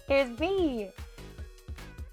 Here's me.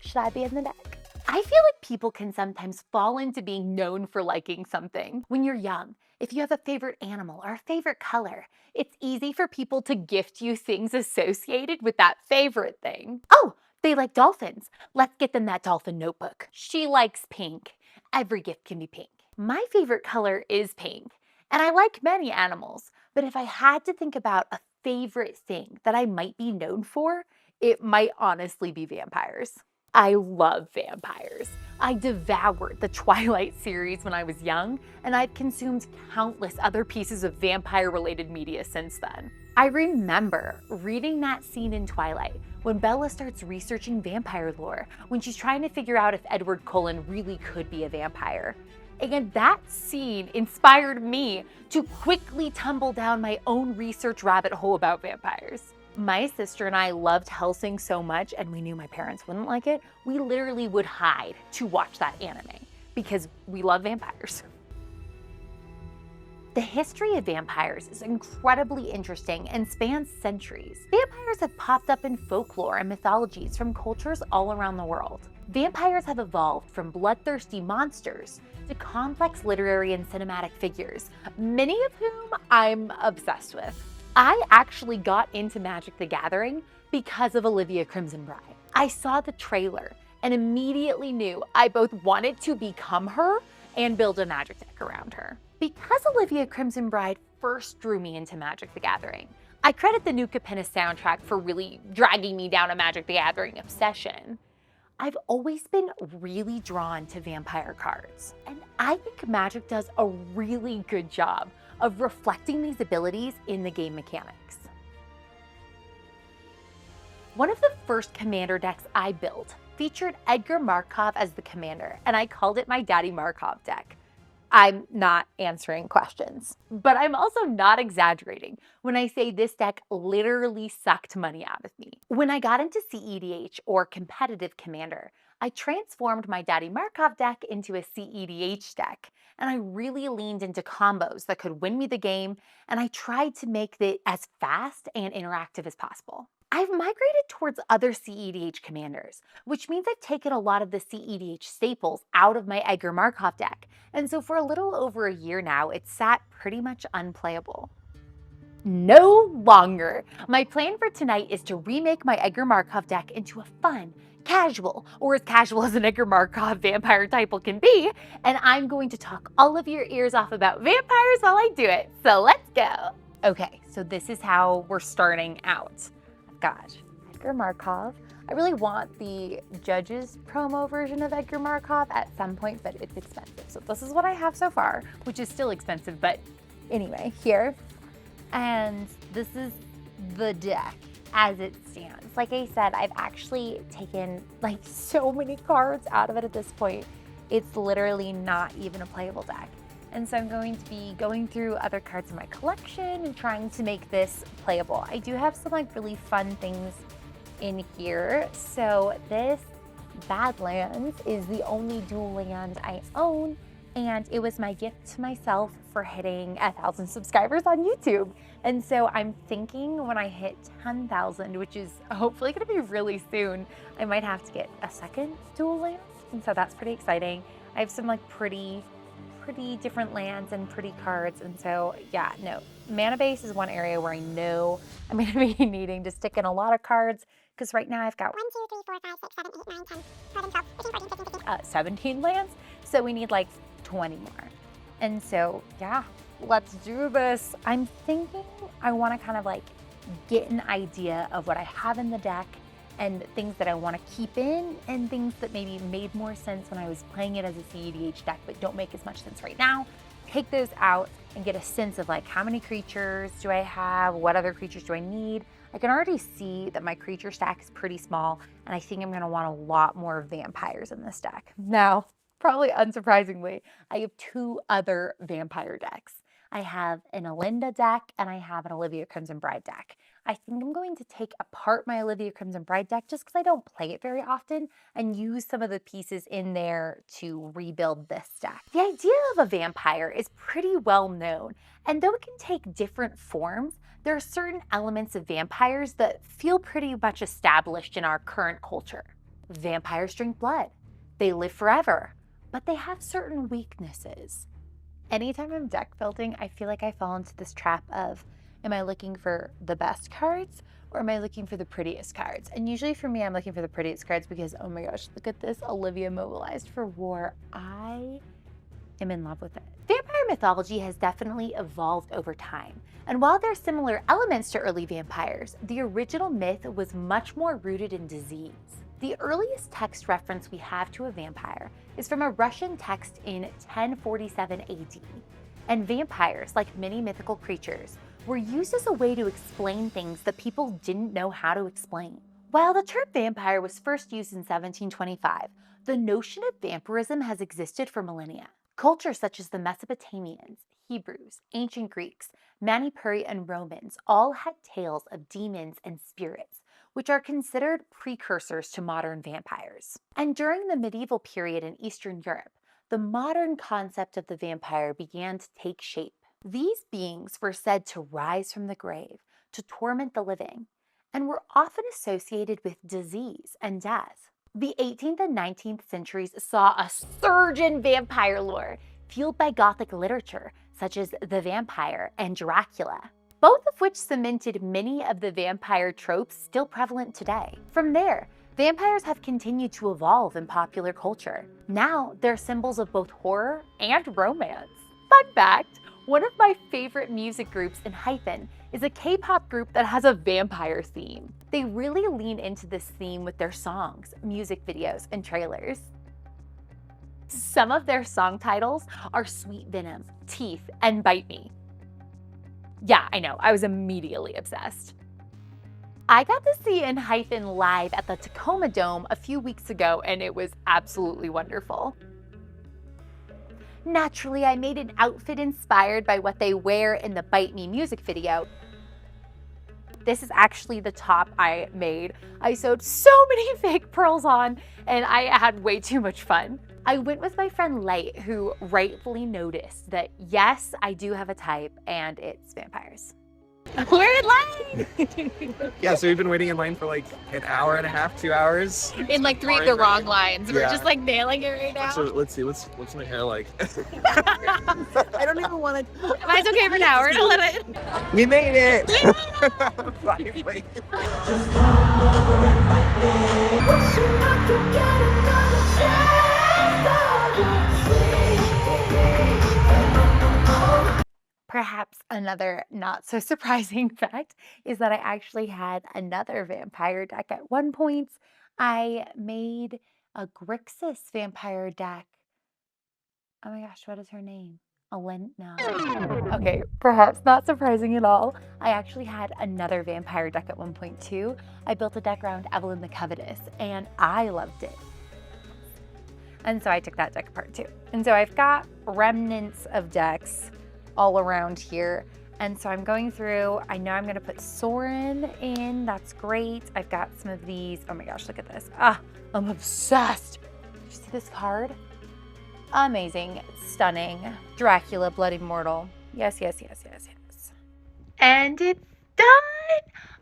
Should I be in the deck? I feel like people can sometimes fall into being known for liking something. When you're young, if you have a favorite animal or a favorite color, it's easy for people to gift you things associated with that favorite thing. Oh, they like dolphins. Let's get them that dolphin notebook. She likes pink. Every gift can be pink. My favorite color is pink, and I like many animals, but if I had to think about a favorite thing that I might be known for, it might honestly be vampires. I love vampires. I devoured the Twilight series when I was young, and I've consumed countless other pieces of vampire-related media since then. I remember reading that scene in Twilight when Bella starts researching vampire lore, when she's trying to figure out if Edward Cullen really could be a vampire. And that scene inspired me to quickly tumble down my own research rabbit hole about vampires. My sister and I loved Hellsing so much, and we knew my parents wouldn't like it, we literally would hide to watch that anime because we love vampires. The history of vampires is incredibly interesting and spans centuries. Vampires have popped up in folklore and mythologies from cultures all around the world. Vampires have evolved from bloodthirsty monsters to complex literary and cinematic figures, many of whom I'm obsessed with. I actually got into Magic the Gathering because of Olivia Crimson Bride. I saw the trailer and immediately knew I both wanted to become her and build a Magic deck around her. Because Olivia Crimson Bride first drew me into Magic the Gathering, I credit the new Capenna soundtrack for really dragging me down a Magic the Gathering obsession. I've always been really drawn to vampire cards, and I think Magic does a really good job of reflecting these abilities in the game mechanics. One of the first commander decks I built featured Edgar Markov as the commander, and I called it my Daddy Markov deck. I'm not answering questions, but I'm also not exaggerating when I say this deck literally sucked money out of me. When I got into CEDH, or competitive commander, I transformed my Daddy Markov deck into a CEDH deck, and I really leaned into combos that could win me the game, and I tried to make it as fast and interactive as possible. I've migrated towards other CEDH commanders, which means I've taken a lot of the CEDH staples out of my Edgar Markov deck, and so for a little over a year now, it's sat pretty much unplayable. No longer! My plan for tonight is to remake my Edgar Markov deck into a fun, casual, or as casual as an Edgar Markov vampire type can be, and I'm going to talk all of your ears off about vampires while I do it, so let's go! Okay, so this is how we're starting out. Gosh, Edgar Markov. I really want the Judges promo version of Edgar Markov at some point, but it's expensive. So this is what I have so far, which is still expensive, but anyway, here. And this is the deck as it stands. Like I said, I've actually taken like so many cards out of it at this point. It's literally not even a playable deck. And so I'm going to be going through other cards in my collection and trying to make this playable. I do have some like really fun things in here. So this Badlands is the only dual land I own, and it was my gift to myself for hitting 1,000 subscribers on YouTube. And so I'm thinking when I hit 10,000, which is hopefully gonna be really soon, I might have to get a second dual land. And so that's pretty exciting. I have some like pretty different lands and pretty cards, and so yeah, no, mana base is one area where I know I'm going to be needing to stick in a lot of cards, because right now I've got 17 lands, so we need like 20 more. And so yeah, let's do this. I'm thinking I want to kind of like get an idea of what I have in the deck and things that I want to keep in, and things that maybe made more sense when I was playing it as a CEDH deck but don't make as much sense right now. Take those out and get a sense of like how many creatures do I have, what other creatures do I need. I can already see that my creature stack is pretty small, and I think I'm going to want a lot more vampires in this deck. Now, probably unsurprisingly, I have two other vampire decks. I have an Alinda deck and I have an Olivia Crimson Bride deck. I think I'm going to take apart my Olivia Crimson Bride deck just because I don't play it very often, and use some of the pieces in there to rebuild this deck. The idea of a vampire is pretty well known, and though it can take different forms, there are certain elements of vampires that feel pretty much established in our current culture. Vampires drink blood. They live forever, but they have certain weaknesses. Anytime I'm deck building, I feel like I fall into this trap of, am I looking for the best cards or am I looking for the prettiest cards? And usually for me, I'm looking for the prettiest cards because, oh my gosh, look at this, Olivia mobilized for war. I am in love with it. Vampire mythology has definitely evolved over time. And while there are similar elements to early vampires, the original myth was much more rooted in disease. The earliest text reference we have to a vampire is from a Russian text in 1047 AD. And vampires, like many mythical creatures, were used as a way to explain things that people didn't know how to explain. While the term vampire was first used in 1725, the notion of vampirism has existed for millennia. Cultures such as the Mesopotamians, Hebrews, ancient Greeks, Manipuri, and Romans all had tales of demons and spirits, which are considered precursors to modern vampires. And during the medieval period in Eastern Europe, the modern concept of the vampire began to take shape. These beings were said to rise from the grave, to torment the living, and were often associated with disease and death. The 18th and 19th centuries saw a surge in vampire lore, fueled by Gothic literature, such as The Vampire and Dracula, both of which cemented many of the vampire tropes still prevalent today. From there, vampires have continued to evolve in popular culture. Now, they're symbols of both horror and romance. Fun fact, one of my favorite music groups in Hyphen is a K-pop group that has a vampire theme. They really lean into this theme with their songs, music videos, and trailers. Some of their song titles are Sweet Venom, Teeth, and Bite Me. Yeah, I know, I was immediately obsessed. I got to see In Hyphen live at the Tacoma Dome a few weeks ago, and it was absolutely wonderful. Naturally, I made an outfit inspired by what they wear in the Bite Me music video. This is actually the top I made. I sewed so many fake pearls on, and I had way too much fun. I went with my friend Light, who rightfully noticed that yes, I do have a type, and it's vampires. We're in line! Yeah, so we've been waiting in line for like an hour and a half, 2 hours. In like 3 of the wrong lines. We're Yeah. just like nailing it right now. So let's see, what's my hair like? I don't even want to. Mine's okay for now. We're gonna let it. We made it! Finally. Perhaps another not so surprising fact is that I actually had another vampire deck at one point. I made a Grixis vampire deck. Oh my gosh, what is her name? No. Okay, perhaps not surprising at all. I actually had another vampire deck at one point too. I built a deck around Evelyn the Covetous, and I loved it. And so I took that deck apart too. And so I've got remnants of decks all around here. And so I'm going through, I know I'm gonna put Sorin in, that's great. I've got some of these, oh my gosh, look at this. Ah, I'm obsessed. Did you see this card? Amazing, stunning. Dracula, Blood Immortal. Yes, yes, yes, yes, yes. And it's done.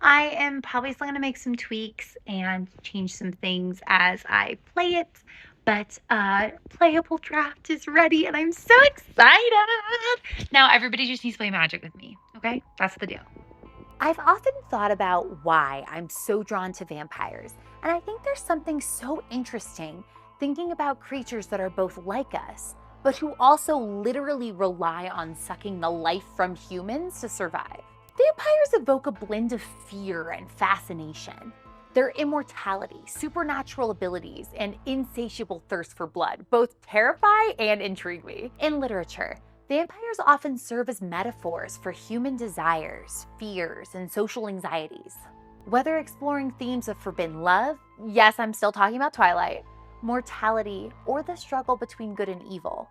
I am probably still gonna make some tweaks and change some things as I play it. But playable draft is ready and I'm so excited. Now everybody just needs to play Magic with me, okay? That's the deal. I've often thought about why I'm so drawn to vampires, and I think there's something so interesting thinking about creatures that are both like us, but who also literally rely on sucking the life from humans to survive. Vampires evoke a blend of fear and fascination. Their immortality, supernatural abilities, and insatiable thirst for blood both terrify and intrigue me. In literature, vampires often serve as metaphors for human desires, fears, and social anxieties. Whether exploring themes of forbidden love, yes, I'm still talking about Twilight, mortality, or the struggle between good and evil,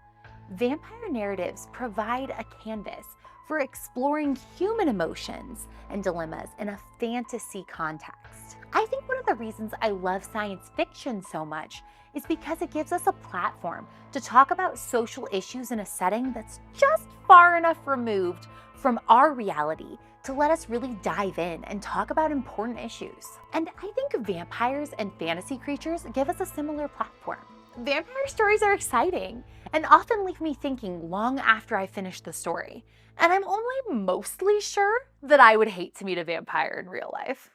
vampire narratives provide a canvas for exploring human emotions and dilemmas in a fantasy context. I think one of the reasons I love science fiction so much is because it gives us a platform to talk about social issues in a setting that's just far enough removed from our reality to let us really dive in and talk about important issues. And I think vampires and fantasy creatures give us a similar platform. Vampire stories are exciting and often leave me thinking long after I finish the story. And I'm only mostly sure that I would hate to meet a vampire in real life.